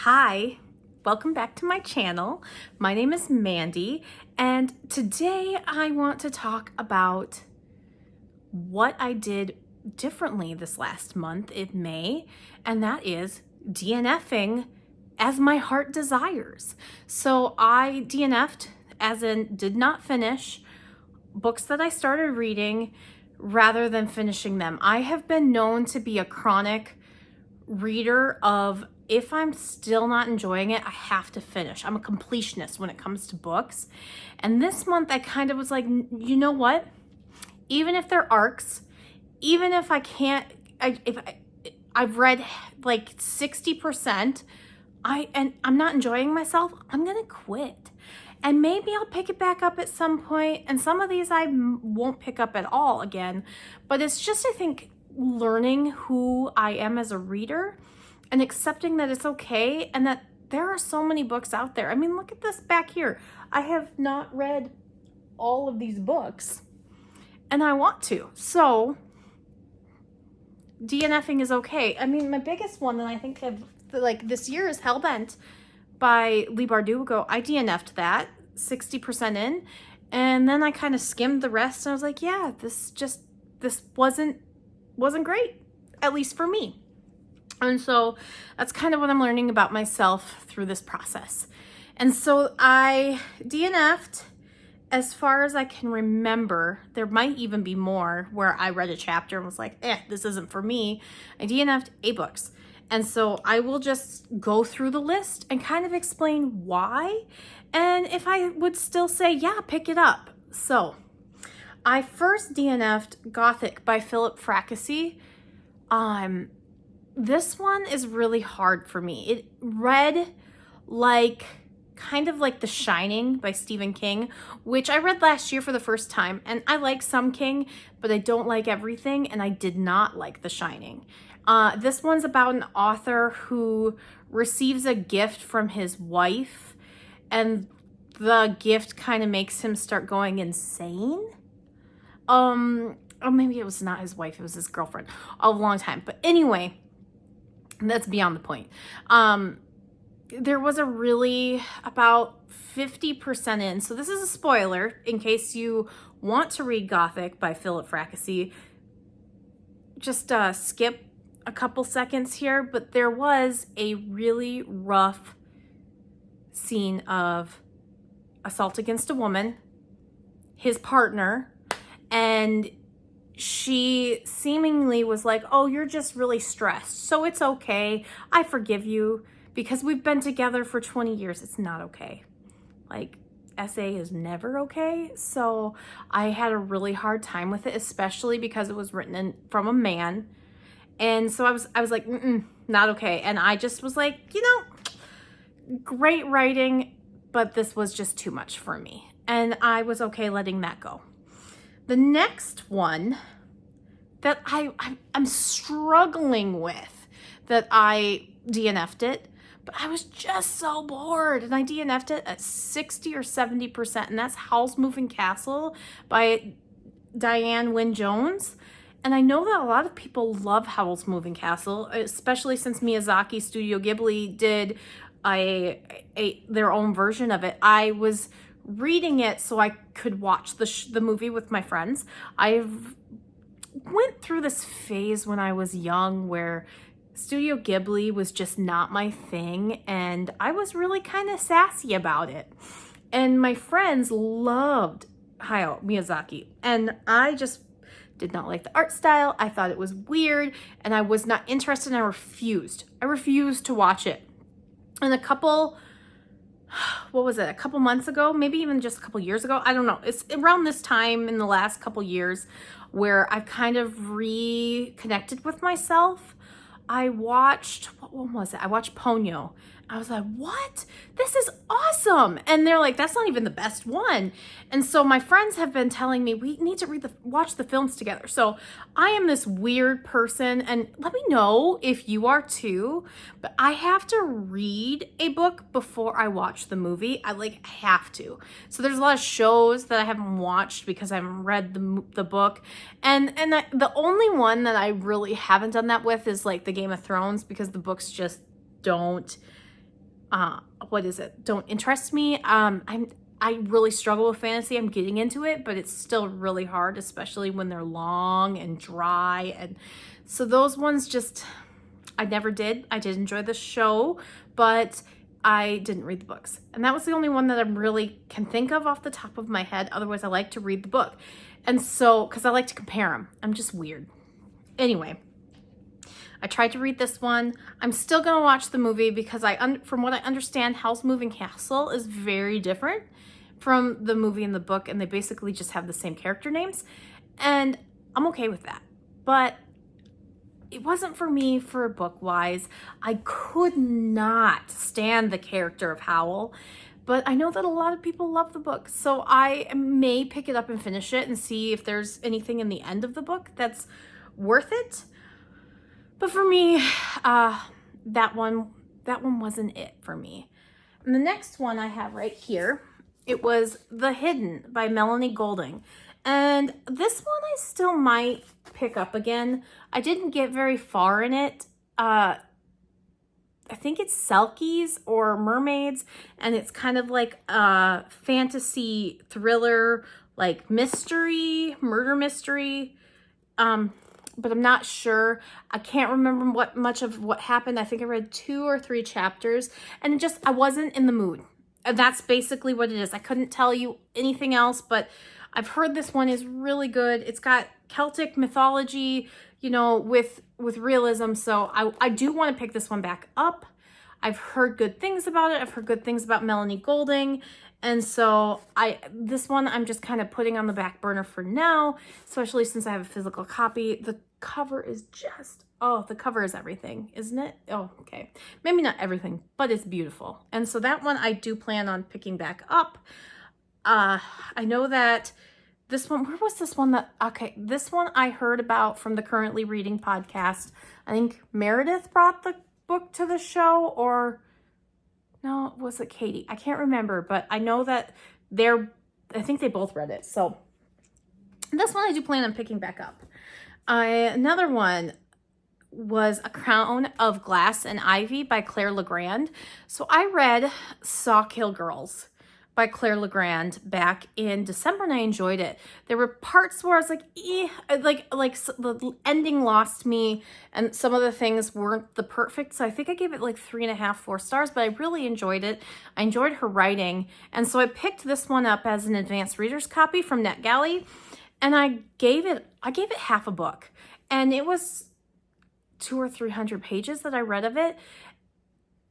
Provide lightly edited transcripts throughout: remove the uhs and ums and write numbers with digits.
Hi, welcome back to my channel. My name is Maddie, and today I want to talk about what I did differently this last month in May, and that is DNFing as my heart desires. So I DNF'd, as in did not finish, books that I started reading rather than finishing them. I have been known to be a chronic reader of, if I'm still not enjoying it, I have to finish. I'm a completionist when it comes to books. And this month I kind of was like, you know what? Even if they're arcs, even if I can't, I've read like 60%, and I'm not enjoying myself, I'm gonna quit. And maybe I'll pick it back up at some point, and some of these I won't pick up at all again. But it's just, I think, learning who I am as a reader and accepting that it's okay and that there are so many books out there. I mean, look at this back here. I have not read all of these books and I want to. So DNFing is okay. I mean, my biggest one that I think of like this year is Hellbent by Leigh Bardugo. I DNF'd that 60% in, and then I kind of skimmed the rest and I was like, yeah, this wasn't great, at least for me. And so that's kind of what I'm learning about myself through this process. And so I DNF'd as far as I can remember. There might even be more where I read a chapter and was like, this isn't for me. I DNF'd 8 books. And so I will just go through the list and kind of explain why. And if I would still say, yeah, pick it up. So I first DNF'd Gothic by Fracassee. This one is really hard for me. It read like kind of like The Shining by Stephen King, which I read last year for the first time. And I like some King, but I don't like everything. And I did not like The Shining. This one's about an author who receives a gift from his wife, and the gift kind of makes him start going insane. Or maybe it was not his wife, it was his girlfriend, a long time. But anyway, that's beyond the point. There was a really about 50% in, so this is a spoiler in case you want to read Gothic by Fracassee. Just skip a couple seconds here, but there was a really rough scene of assault against a woman, his partner, and she seemingly was like, oh, you're just really stressed, so it's okay. I forgive you because we've been together for 20 years. It's not okay. Like, SA is never okay. So I had a really hard time with it, especially because it was written from a man. And so I was like, not okay. And I just was like, great writing, but this was just too much for me. And I was okay letting that go. The next one that I'm struggling with, that I DNF'd it, but I was just so bored, and I DNF'd it at 60 or 70%, and that's Howl'S Moving Castle by Diane Wynne Jones. And I know that a lot of people love Howl'S Moving Castle, especially since Miyazaki Studio Ghibli did their own version of it. I was reading it so I could watch the movie with my friends. I've went through this phase when I was young where Studio Ghibli was just not my thing, and I was really kind of sassy about it. And my friends loved Hayao Miyazaki, and I just did not like the art style. I thought it was weird, and I was not interested, and I refused. I refused to watch it. And a couple months ago, maybe even just a couple years ago, I don't know. It's around this time in the last couple years where I've kind of reconnected with myself. I watched, what one was it? I watched Ponyo. I was like, what? This is awesome. And they're like, that's not even the best one. And so my friends have been telling me we need to watch the films together. So I am this weird person, and let me know if you are too, but I have to read a book before I watch the movie. I have to. So there's a lot of shows that I haven't watched because I haven't read the book. And the only one that I really haven't done that with is like the Game of Thrones, because the books just don't what is it? Don't interest me. I really struggle with fantasy. I'm getting into it, but it's still really hard, especially when they're long and dry. And so those ones just, I never did. I did enjoy the show, but I didn't read the books. And that was the only one that I really can think of off the top of my head. Otherwise, I like to read the book. And so, because I like to compare them. I'm just weird. Anyway, I tried to read this one. I'm still going to watch the movie because from what I understand, Howl's Moving Castle is very different from the movie and the book, and they basically just have the same character names. And I'm okay with that. But it wasn't for me for book-wise. I could not stand the character of Howl, but I know that a lot of people love the book, so I may pick it up and finish it and see if there's anything in the end of the book that's worth it. But for me, that one wasn't it for me. And the next one I have right here, it was The Hidden by Melanie Golding. And this one I still might pick up again. I didn't get very far in it. I think it's Selkies or mermaids, and it's kind of like a fantasy thriller, like mystery, murder mystery. But I'm not sure. I can't remember much of what happened. I think I read 2 or 3 chapters, and I wasn't in the mood. And that's basically what it is. I couldn't tell you anything else, but I've heard this one is really good. It's got Celtic mythology, with realism. So I do want to pick this one back up. I've heard good things about it. I've heard good things about Melanie Golding. And so this one I'm just kind of putting on the back burner for now, especially since I have a physical copy. The cover is the cover is everything, isn't it? Oh, okay. Maybe not everything, but it's beautiful. And so that one I do plan on picking back up. I know that this one, where was this one this one I heard about from the Currently Reading podcast. I think Meredith brought the book to the show, or no, was it Katie? I can't remember, but I know that I think they both read it. So this one I do plan on picking back up. Another one was A Crown of Glass and Ivy by Claire Legrand. So I read Sawkill Girls by Claire Legrand back in December, and I enjoyed it. There were parts where I was like, the ending lost me, and some of the things weren't the perfect. So I think I gave it like 3.5, 4 stars, but I really enjoyed it. I enjoyed her writing, and so I picked this one up as an advanced reader's copy from NetGalley, and I gave it half a book, and it was 200 or 300 pages that I read of it.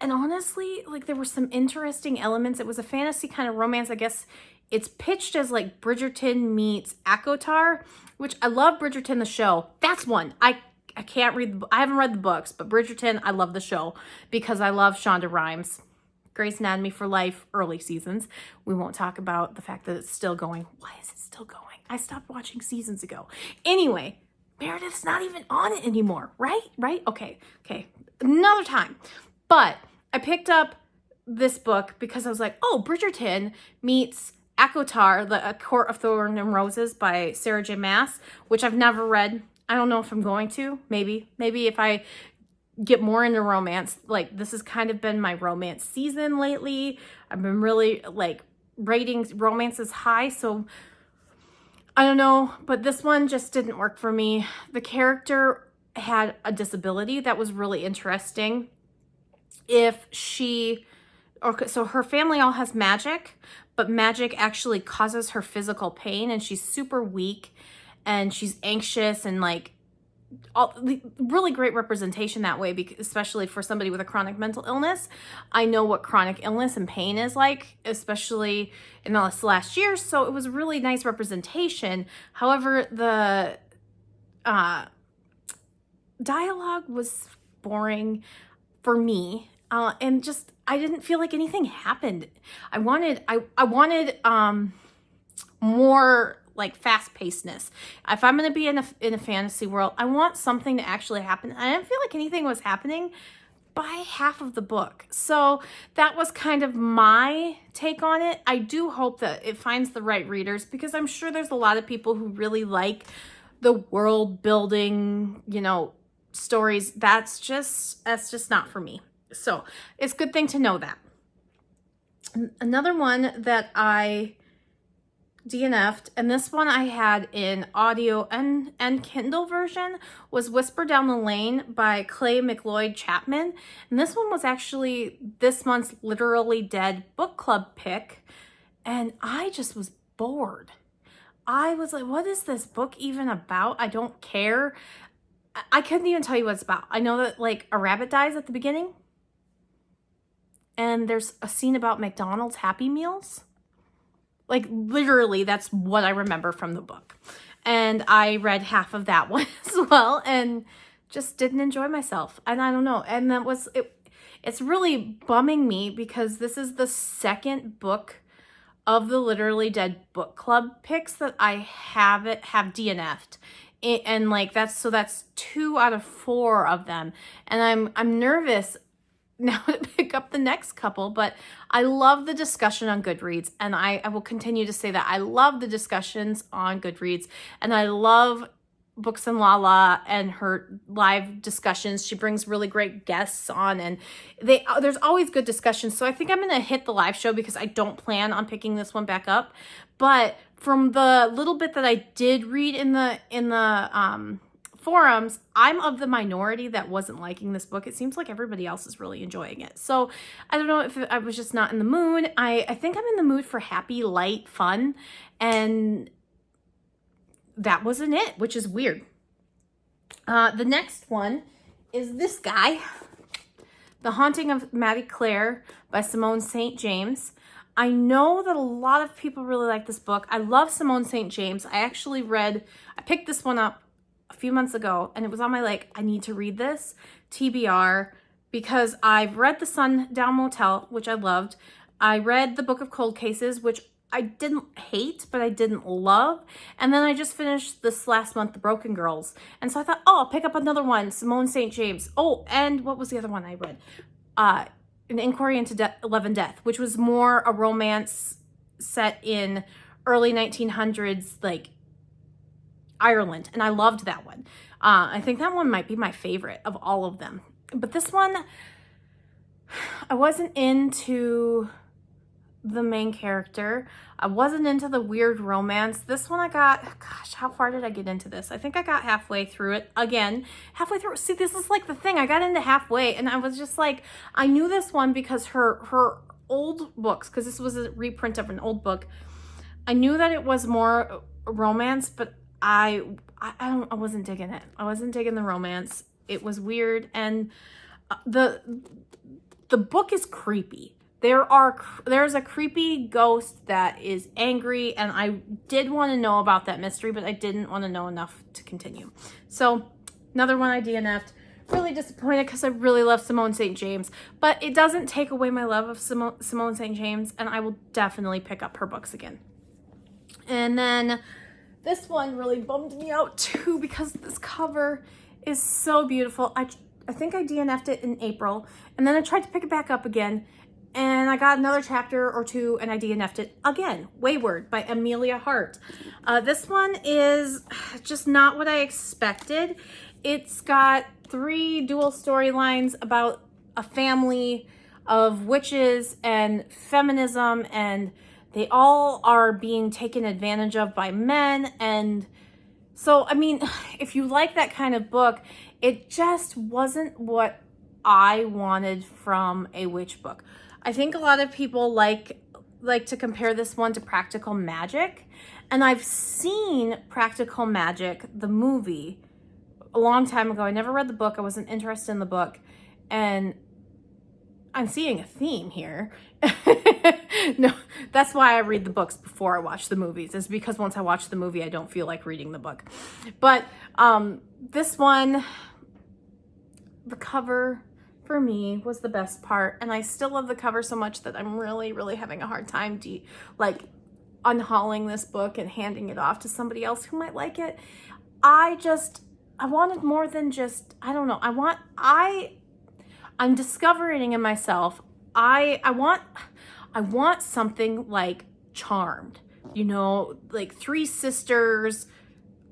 And honestly, there were some interesting elements. It was a fantasy kind of romance. I guess it's pitched as like Bridgerton meets ACOTAR, which I love Bridgerton, the show. That's one. I can't read, I haven't read the books, but Bridgerton, I love the show because I love Shonda Rhimes. Grey's Anatomy for Life, early seasons. We won't talk about the fact that it's still going. Why is it still going? I stopped watching seasons ago. Anyway, Meredith's not even on it anymore, right? Okay. Another time. But I picked up this book because I was like, oh, Bridgerton meets ACOTAR, the Court of Thorn and Roses by Sarah J. Maas, which I've never read. I don't know if I'm going to. Maybe if I get more into romance. This has kind of been my romance season lately. I've been really rating romances high, so I don't know. But this one just didn't work for me. The character had a disability that was really interesting. So her family all has magic, but magic actually causes her physical pain, and she's super weak, and she's anxious, and really great representation that way, especially for somebody with a chronic mental illness. I know what chronic illness and pain is like, especially in the last year, so it was a really nice representation. However, the dialogue was boring for me. And just, I didn't feel like anything happened. I wanted more fast pacedness. If I'm going to be in a fantasy world, I want something to actually happen. I didn't feel like anything was happening by half of the book. So that was kind of my take on it. I do hope that it finds the right readers, because I'm sure there's a lot of people who really like the world building, stories. That's just not for me. So it's a good thing to know that. Another one that I DNF'd, and this one I had in audio and Kindle version, was Whisper Down the Lane by Clay McLeod Chapman. And this one was actually this month's Literally Dead book club pick. And I just was bored. I was like, what is this book even about? I don't care. I couldn't even tell you what it's about. I know that like a rabbit dies at the beginning. And there's a scene about McDonald's Happy Meals. Like literally that's what I remember from the book. And I read half of that one as well and just didn't enjoy myself. And I don't know. And that was it. It's really bumming me because this is the second book of the Literally Dead book club picks that I have DNF'd. And like that's 2 out of 4 of them. And I'm nervous now to pick up the next couple, but I love the discussion on Goodreads, and I will continue to say that. I love the discussions on Goodreads, and I love Books and Lala and her live discussions. She brings really great guests on, and there's always good discussions. So I think I'm gonna hit the live show because I don't plan on picking this one back up. But from the little bit that I did read in the forums, I'm of the minority that wasn't liking this book. It seems like everybody else is really enjoying it. So I don't know if I was just not in the mood. I think I'm in the mood for happy, light, fun, and that wasn't it, which is weird. The next one is this guy, The Haunting of Maddie Clare by Simone St. James. I know that a lot of people really like this book. I love Simone St. James. I picked this one up a few months ago, and it was on my like, I need to read this TBR, because I've read The Sundown Motel, which I loved. I read The Book of Cold Cases, which I didn't hate, but I didn't love. And then I just finished this last month, The Broken Girls. And so I thought, oh, I'll pick up another one, Simone St. James. Oh, and what was the other one I read? An Inquiry into Love and Death, which was more a romance set in early 1900s, like Ireland, and I loved that one. I think that one might be my favorite of all of them. But this one, I wasn't into the main character. I wasn't into the weird romance. This one I got, gosh, how far did I get into this? I think I got halfway through it. Again, halfway through. See, this is like the thing. I got into halfway, and I was just like, I knew this one because her old books, because this was a reprint of an old book, I knew that it was more romance, but I wasn't digging it. I wasn't digging the romance. It was weird, and the book is creepy. There's a creepy ghost that is angry, and I did want to know about that mystery, but I didn't want to know enough to continue. So another one I DNF'd. Really disappointed because I really love Simone St. James, but it doesn't take away my love of Simone St. James, and I will definitely pick up her books again. And then this one really bummed me out too because this cover is so beautiful. I think I DNF'd it in April, and then I tried to pick it back up again, and I got another chapter or two, and I DNF'd it again. Wayward by Amelia Hart. This one is just not what I expected. It's got 3 dual storylines about a family of witches and feminism, and they all are being taken advantage of by men. And so, I mean, if you like that kind of book, it just wasn't what I wanted from a witch book. I think a lot of people like to compare this one to Practical Magic. And I've seen Practical Magic, the movie, a long time ago. I never read the book. I wasn't interested in the book. And I'm seeing a theme here. No, that's why I read the books before I watch the movies. It's because once I watch the movie, I don't feel like reading the book. But this one, the cover for me was the best part. And I still love the cover so much that I'm really, really having a hard time unhauling this book and handing it off to somebody else who might like it. I wanted more than just, I don't know. I'm discovering in myself, I want something like Charmed, you know, like 3 sisters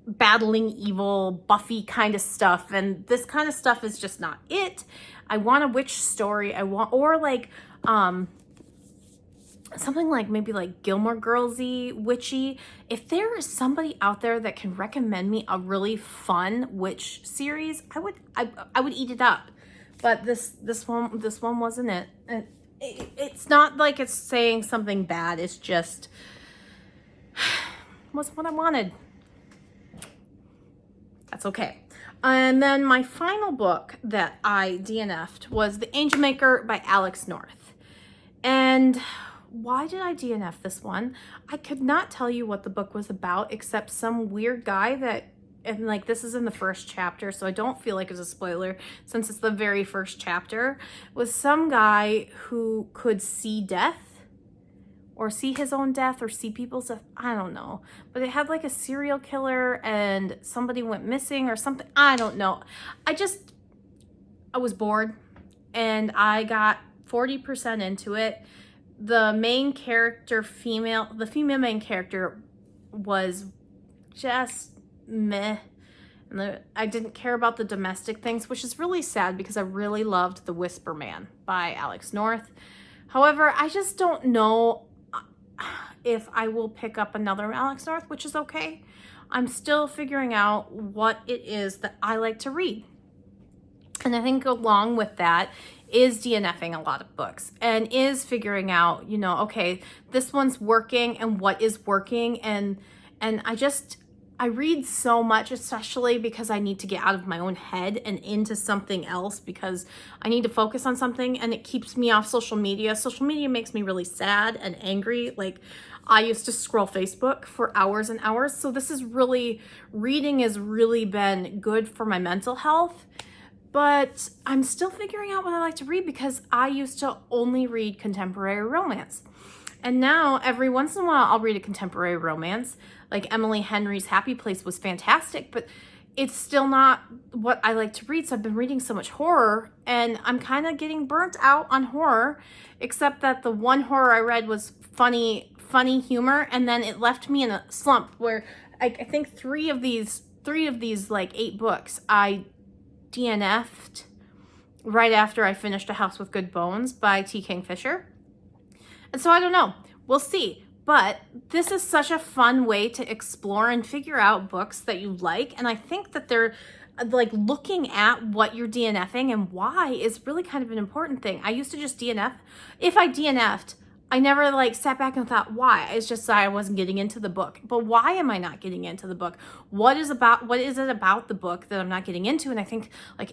battling evil, Buffy kind of stuff. And this kind of stuff is just not it. I want a witch story. Or like, something like maybe like Gilmore Girls-y, witchy. If there is somebody out there that can recommend me a really fun witch series, I would eat it up. But this one wasn't it. It's not like it's saying something bad. It's just wasn't what I wanted. That's okay. And then my final book that I DNF'd was The Angel Maker by Alex North. And why did I DNF this one? I could not tell you what the book was about, except some weird guy that, and like this is in the first chapter, so I don't feel like it's a spoiler since it's the very first chapter, was some guy who could see death or see his own death or see people's death. I don't know. But it had like a serial killer and somebody went missing or something. I don't know. I was bored and I got 40% into it. The main character, the female main character was just meh. And I didn't care about the domestic things, which is really sad because I really loved The Whisper Man by Alex North. However, I just don't know if I will pick up another Alex North, which is okay. I'm still figuring out what it is that I like to read. And I think along with that is DNFing a lot of books and is figuring out, you know, okay, this one's working and what is working. And I read so much, especially because I need to get out of my own head and into something else because I need to focus on something and it keeps me off social media. Social media makes me really sad and angry. Like I used to scroll Facebook for hours and hours. So reading has really been good for my mental health. But I'm still figuring out what I like to read because I used to only read contemporary romance. And now every once in a while I'll read a contemporary romance. Like Emily Henry's Happy Place was fantastic, but it's still not what I like to read. So I've been reading so much horror and I'm kind of getting burnt out on horror, except that the one horror I read was funny humor. And then it left me in a slump where I think three of these like 8 books I DNF'd right after I finished A House with Good Bones by T. Kingfisher. And so I don't know. We'll see. But this is such a fun way to explore and figure out books that you like. And I think that they're like looking at what you're DNFing and why is really kind of an important thing. I used to just DNF. If I DNF'd, I never like sat back and thought why. It's just that I wasn't getting into the book. But why am I not getting into the book? What is it about the book that I'm not getting into? And I think like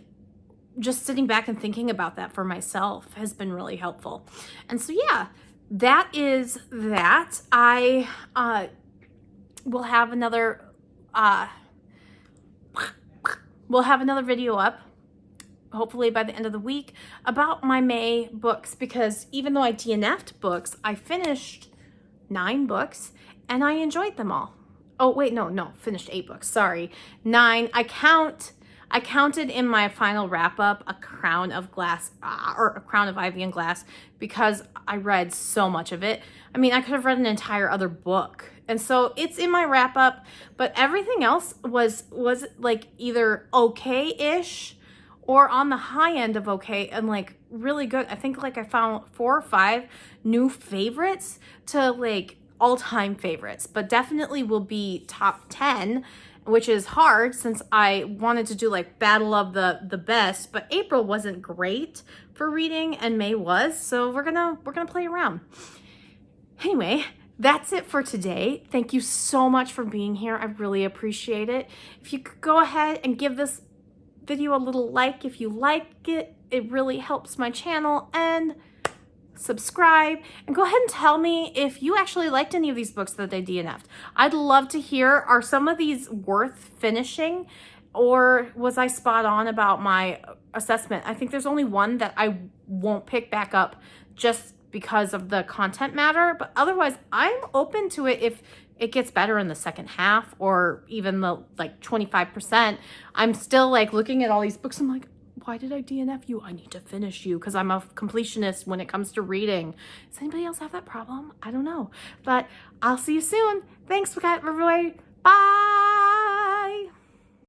just sitting back and thinking about that for myself has been really helpful. And so yeah, that is that. I will have another video up hopefully by the end of the week about my May books, because even though I DNF'd books, I finished 9 books and I enjoyed them all. Oh wait, no, finished 8 books. Sorry, 9. I counted in my final wrap up a Crown of Glass or a Crown of Ivy and Glass because I read so much of it. I mean, I could have read an entire other book. And so it's in my wrap up, but everything else was like either okay-ish or on the high end of okay and like really good. I think like I found 4 or 5 new favorites to like all-time favorites, but definitely will be top 10, which is hard since I wanted to do like battle of the best, but April wasn't great for reading and May was, so we're gonna play around. Anyway, that's it for today. Thank you so much for being here. I really appreciate it. If you could go ahead and give this video a little like if you like it, it really helps my channel, and subscribe, and go ahead and tell me if you actually liked any of these books that I DNF'd. I'd love to hear, are some of these worth finishing, or was I spot on about my assessment? I think there's only one that I won't pick back up just because of the content matter, but otherwise I'm open to it if it gets better in the second half or even the like 25%. I'm still like looking at all these books. I'm like, why did I DNF you? I need to finish you because I'm a completionist when it comes to reading. Does anybody else have that problem? I don't know. But I'll see you soon. Thanks, everybody. Bye.